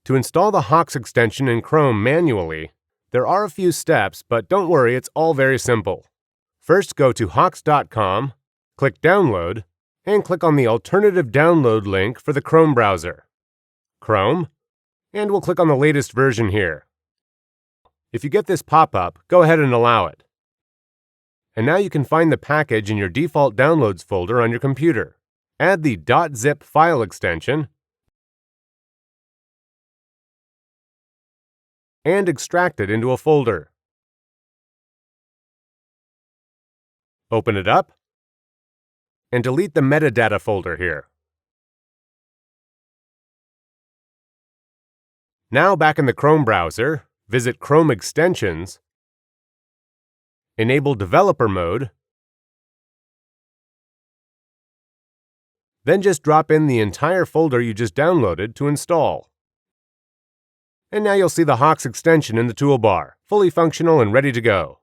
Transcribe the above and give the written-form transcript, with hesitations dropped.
To install the Hoxx extension in Chrome manually, there are a few steps, but don't worry, it's all very simple. First, go to Hoxx.com, click Download, and click on the alternative download link for the Chrome browser. Chrome, and we'll click on the latest version here. If you get this pop-up, go ahead and allow it. And now you can find the package in your default downloads folder on your computer. Add the .zip file extension, and extract it into a folder. Open it up, and delete the metadata folder here. Now back in the Chrome browser, visit Chrome Extensions, enable Developer Mode, then just drop in the entire folder you just downloaded to install. And now you'll see the Hoxx extension in the toolbar, fully functional and ready to go.